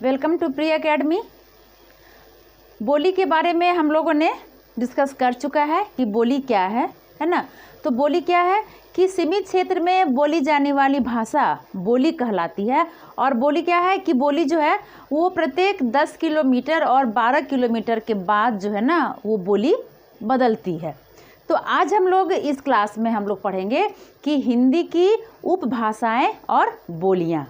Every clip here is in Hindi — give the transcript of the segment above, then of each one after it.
Welcome to pre academy. बोली के बारे में हम लोगों ने डिस्कस कर चुका है कि बोली क्या है ना। तो बोली क्या है कि सीमित क्षेत्र में बोली जाने वाली भाषा बोली कहलाती है। और बोली क्या है कि बोली जो है वो प्रत्येक 10 किलोमीटर और 12 किलोमीटर के बाद जो है ना वो बोली बदलती है। तो आज हम लोग इस क्लास में हम लोग पढ़ेंगे कि हिंदी की उपभाषाएं और बोलियां।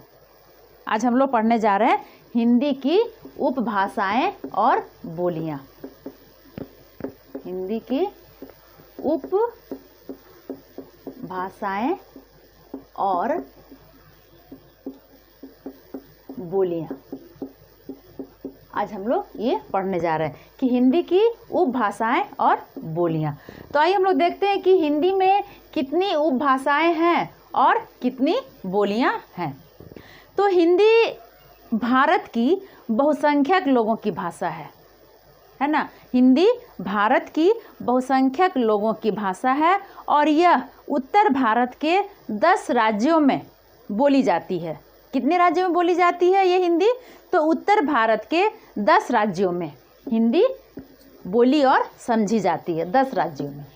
आज हम लोग पढ़ने जा रहे हैं हिंदी की उपभाषाएं और बोलियां। हिंदी की उपभाषाएं और बोलियां। आज हम लोग ये पढ़ने जा रहे हैं कि हिंदी की उपभाषाएं और बोलियां। तो आइए हम लोग देखते हैं कि हिंदी में कितनी उपभाषाएं हैं और कितनी बोलियां हैं। तो हिंदी भारत की बहुसंख्यक लोगों की भाषा है ना। हिंदी भारत की बहुसंख्यक लोगों की भाषा है और यह उत्तर भारत के 10 राज्यों में बोली जाती है। कितने राज्यों में बोली जाती है ये हिंदी? तो उत्तर भारत के 10 राज्यों में हिंदी बोली और समझी जाती है। 10 राज्यों में,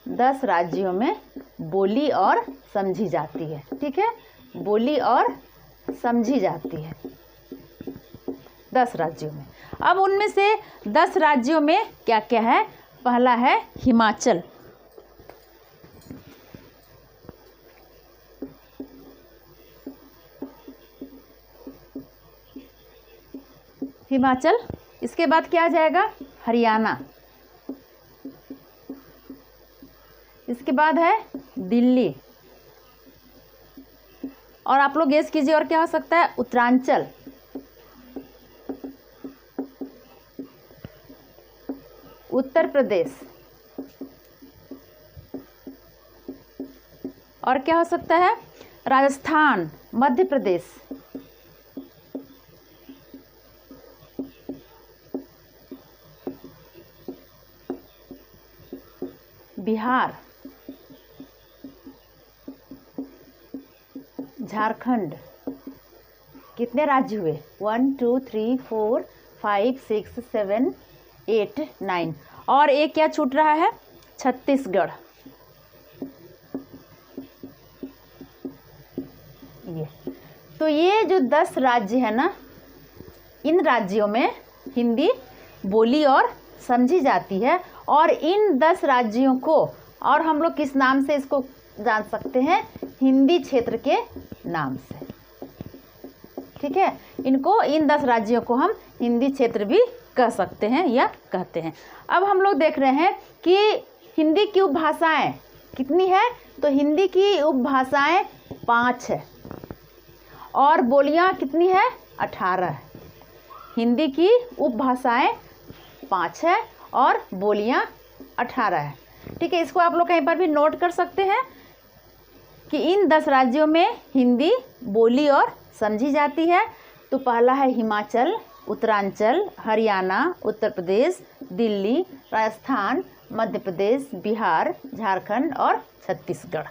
10 राज्यों में बोली और समझी जाती है। ठीक है, बोली और समझी जाती है 10 राज्यों में। अब उनमें से 10 राज्यों में क्या क्या है? पहला है हिमाचल। हिमाचल। इसके बाद क्या आ जाएगा? हरियाणा। इसके बाद है दिल्ली। और आप लोग गेस कीजिए और क्या हो सकता है? उत्तरांचल। उत्तर प्रदेश। और क्या हो सकता है? राजस्थान, मध्य प्रदेश। बिहार, झारखंड। कितने राज्य हुए? 1 2 3 4 5 6 7 8 9। और एक क्या छूट रहा है? छत्तीसगढ़। ये तो ये जो 10 राज्य है ना, इन राज्यों में हिंदी बोली और समझी जाती है। और इन 10 राज्यों को और हम लोग किस नाम से इसको जान सकते हैं? हिंदी क्षेत्र के नाम से। ठीक है, इनको, इन 10 राज्यों को हम हिंदी क्षेत्र भी कह सकते हैं या कहते हैं। अब हम लोग देख रहे हैं कि हिंदी की उपभाषाएं कितनी है। तो हिंदी की उपभाषाएं 5 है और बोलियां कितनी है? 18 है। हिंदी की उपभाषाएं 5 है और बोलियां 18 है। ठीक है, इसको आप लोग कहीं पर भी नोट कर सकते हैं कि इन 10 राज्यों में हिंदी बोली और समझी जाती है। तो पहला है हिमाचल, उत्तरांचल, हरियाणा, उत्तर प्रदेश, दिल्ली, राजस्थान, मध्य प्रदेश, बिहार, झारखंड और छत्तीसगढ़।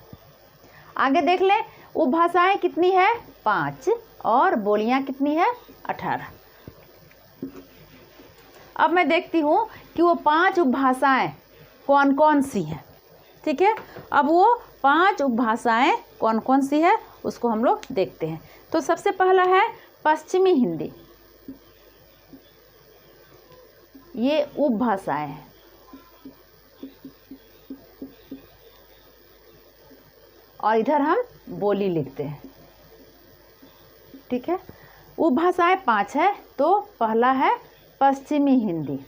आगे देख लें, उपभाषाएं कितनी है? 5 और बोलियां कितनी है? 18। अब मैं देखती हूँ कि वो 5 उपभाषाएं कौन कौन सी हैं। ठीक है, अब वो 5 उपभाषाएं कौन कौन सी है उसको हम लोग देखते हैं। तो सबसे पहला है पश्चिमी हिंदी। ये उपभाषाएं हैं। और इधर हम बोली लिखते हैं। ठीक है, उपभाषाएं 5 है। तो पहला है पश्चिमी हिंदी।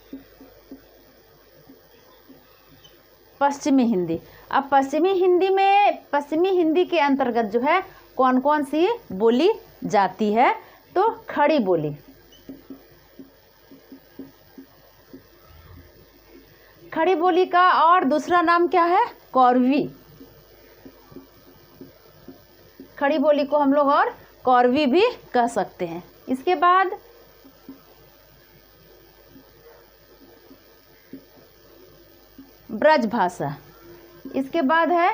पश्चिमी हिंदी। अब पश्चिमी हिंदी में, पश्चिमी हिंदी के अंतर्गत जो है कौन कौन सी बोली जाती है? तो खड़ी बोली। खड़ी बोली का और दूसरा नाम क्या है? कौरवी। खड़ी बोली को हम लोग और कौरवी भी कह सकते हैं। इसके बाद ब्रज भाषा। इसके बाद है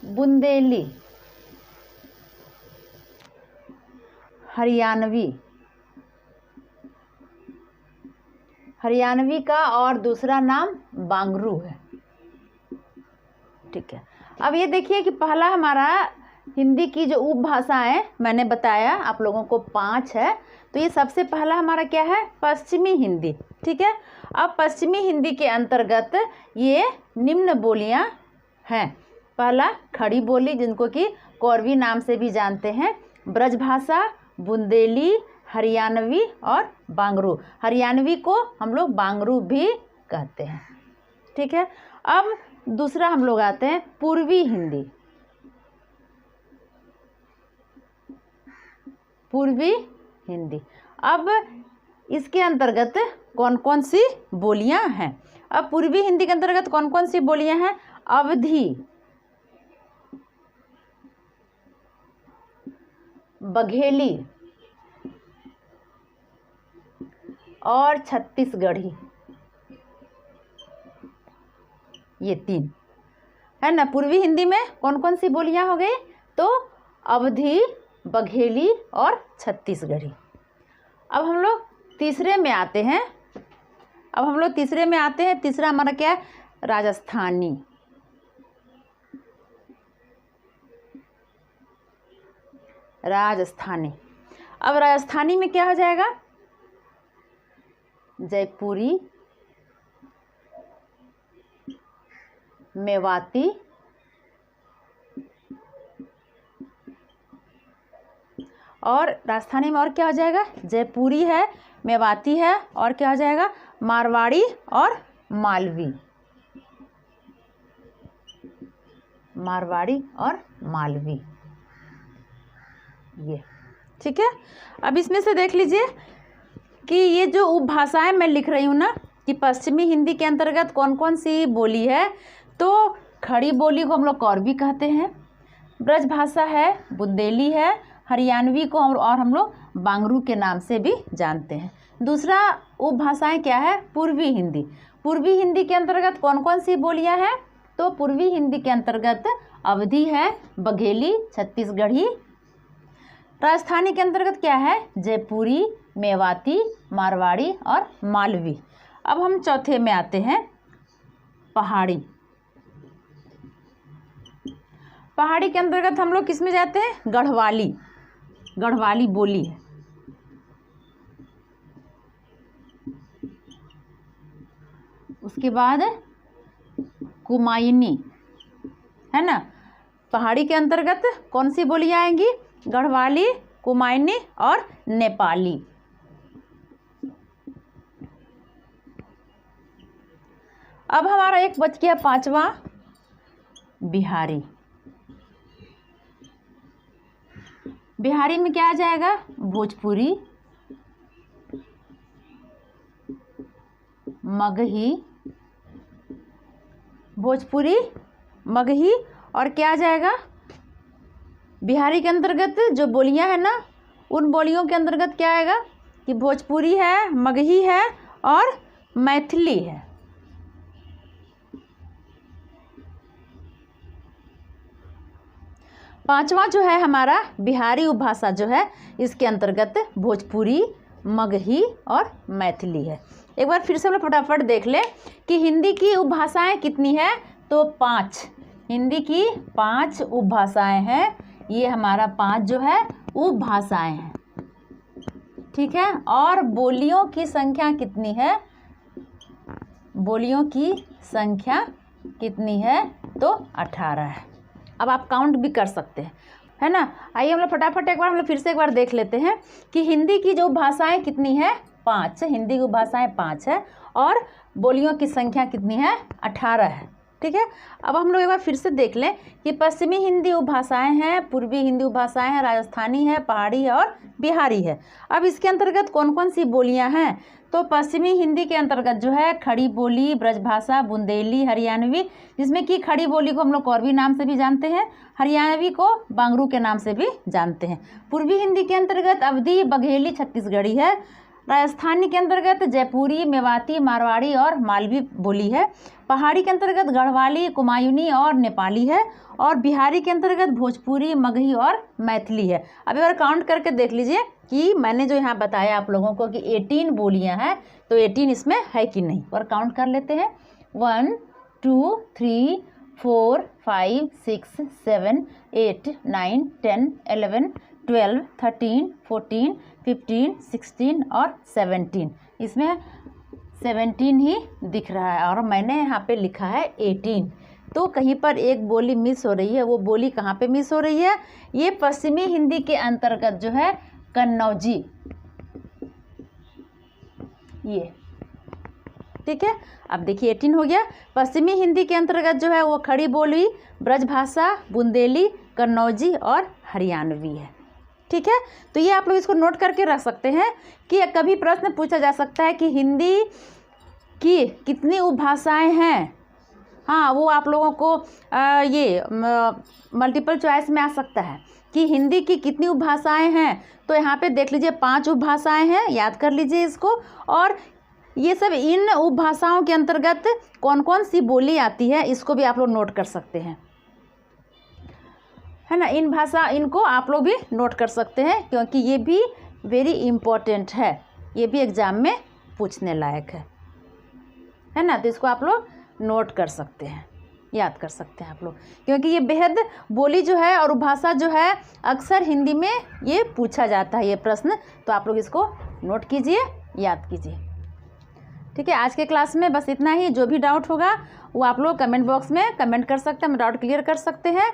बुंदेली। हरियाणवी, हरियाणवी का और दूसरा नाम बांगरू है। ठीक है, अब ये देखिए कि पहला हमारा हिंदी की जो उपभाषाएं मैंने बताया आप लोगों को 5 है, तो ये सबसे पहला हमारा क्या है, पश्चिमी हिंदी। ठीक है, अब पश्चिमी हिंदी के अंतर्गत ये निम्न बोलियां हैं। पहला खड़ी बोली, जिनको कि कोरवी नाम से भी जानते हैं, ब्रजभाषा, बुंदेली, हरियाणवी और बांगरू। हरियाणवी को हम लोग बांगरू भी कहते हैं। ठीक है, अब दूसरा हम लोग आते हैं पूर्वी हिंदी। पूर्वी हिंदी, अब इसके अंतर्गत कौन कौन सी बोलियां हैं। अब पूर्वी हिंदी के अंतर्गत कौन कौन सी बोलियां हैं, अवधी, बघेली और छत्तीसगढ़ी, ये 3 है ना। पूर्वी हिंदी में कौन कौन सी बोलियां हो गई, तो अवधी, बघेली और छत्तीसगढ़ी। अब हम लोग तीसरे में आते हैं। तीसरा हमारा क्या है, राजस्थानी। अब राजस्थानी में क्या हो जाएगा, जयपुरी, मेवाती और राजस्थानी में और क्या हो जाएगा, जयपुरी है, मेवाती है और क्या हो जाएगा, मारवाड़ी और मालवी। ये ठीक है। अब इसमें से देख लीजिए कि ये जो उपभाषाएं मैं लिख रही हूँ ना, कि पश्चिमी हिंदी के अंतर्गत कौन कौन सी बोली है, तो खड़ी बोली को हम लोग कोरवी कहते हैं, ब्रजभाषा है, बुंदेली है, हरियाणवी को और हम लोग बांगरू के नाम से भी जानते हैं। दूसरा उपभाषाएं क्या है, पूर्वी हिंदी। पूर्वी हिंदी के अंतर्गत कौन कौन सी बोलियां हैं, तो पूर्वी हिंदी के अंतर्गत अवधी है, बघेली, छत्तीसगढ़ी। राजस्थानी के अंतर्गत क्या है, जयपुरी, मेवाती, मारवाड़ी और मालवी। अब हम चौथे में आते हैं, पहाड़ी। पहाड़ी के अंतर्गत हम लोग किस में जाते हैं, गढ़वाली बोली है। उसके बाद कुमायूनी है ना। पहाड़ी के अंतर्गत कौन सी बोलियां आएंगी, गढ़वाली, कुमायूनी और नेपाली। अब हमारा एक बच गया 5वां, बिहारी। बिहारी में क्या आ जाएगा, भोजपुरी, मगही और क्या आ जाएगा, बिहारी के अंतर्गत जो बोलियां हैं ना, उन बोलियों के अंतर्गत क्या आएगा कि भोजपुरी है, मगही है और मैथिली है। पांचवा जो है हमारा बिहारी उपभाषा जो है, इसके अंतर्गत भोजपुरी, मगही और मैथिली है। एक बार फिर से हम लोग फटाफट देख लें कि हिंदी की उपभाषाएं कितनी है, तो 5। हिंदी की 5 उपभाषाएं हैं। ये हमारा 5 जो है उपभाषाएं हैं। ठीक है, और बोलियों की संख्या कितनी है, बोलियों की संख्या कितनी है, तो 18 है। अब आप काउंट भी कर सकते हैं, है ना। आइए हम लोग फटाफट एक बार हम लोग फिर से एक बार देख लेते हैं कि हिंदी की जो भाषाएं कितनी है, 5। हिंदी की भाषाएं 5 है और बोलियों की संख्या कितनी है, 18 है। ठीक है, अब हम लोग एक बार फिर से देख लें कि पश्चिमी हिंदी उपभाषाएं हैं, पूर्वी हिंदी उपभाषाएं हैं, राजस्थानी है, पहाड़ी है और बिहारी है। अब इसके अंतर्गत कौन कौन सी बोलियां हैं, तो पश्चिमी हिंदी के अंतर्गत जो है खड़ी बोली, ब्रजभाषा, बुंदेली, हरियाणवी, जिसमें कि खड़ी बोली को हम लोग कोरवी नाम से भी जानते हैं, हरियाणवी को बांगरू के नाम से भी जानते हैं। पूर्वी हिंदी के अंतर्गत अवधी, बघेली, छत्तीसगढ़ी है। राजस्थानी के अंतर्गत जयपुरी, मेवाती, मारवाड़ी और मालवी बोली है। पहाड़ी के अंतर्गत गढ़वाली, कुमायूनी और नेपाली है। और बिहारी के अंतर्गत भोजपुरी, मगही और मैथिली है। अब एक बार काउंट करके देख लीजिए कि मैंने जो यहाँ बताया आप लोगों को कि 18 बोलियाँ हैं, तो 18 इसमें है कि नहीं। और काउंट कर लेते हैं 1 2 3 4 5 6 7 8 9 10 11 12 13 14 15 16 और 17। इसमें 17 ही दिख रहा है और मैंने यहाँ पे लिखा है 18। तो कहीं पर एक बोली मिस हो रही है। वो बोली कहाँ पे मिस हो रही है? ये पश्चिमी हिंदी के अंतर्गत जो है कन्नौजी, ये ठीक है। अब देखिए 18 हो गया। पश्चिमी हिंदी के अंतर्गत जो है वो खड़ी बोली, ब्रजभाषा, बुंदेली, कन्नौजी और हरियाणवी है। ठीक है, तो ये आप लोग इसको नोट करके रख सकते हैं कि कभी प्रश्न पूछा जा सकता है कि हिंदी की कितनी उपभाषाएं हैं। हाँ, वो आप लोगों को ये मल्टीपल चॉइस में आ सकता है कि हिंदी की कितनी उपभाषाएं हैं। तो यहाँ पे देख लीजिए 5 उपभाषाएं हैं, याद कर लीजिए इसको। और ये सब इन उपभाषाओं के अंतर्गत कौन कौन सी बोली आती है इसको भी आप लोग नोट कर सकते हैं, है ना। इनको आप लोग भी नोट कर सकते हैं क्योंकि ये भी वेरी इम्पोर्टेंट है, ये भी एग्ज़ाम में पूछने लायक है ना। तो इसको आप लोग नोट कर सकते हैं, याद कर सकते हैं आप लोग, क्योंकि ये बेहद बोली जो है और उपभाषा जो है अक्सर हिंदी में ये पूछा जाता है ये प्रश्न। तो आप लोग इसको नोट कीजिए, याद कीजिए। ठीक है, आज के क्लास में बस इतना ही। जो भी डाउट होगा वो आप लोग कमेंट बॉक्स में कमेंट कर सकते हैं, हम डाउट क्लियर कर सकते हैं।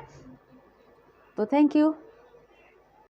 तो थैंक यू।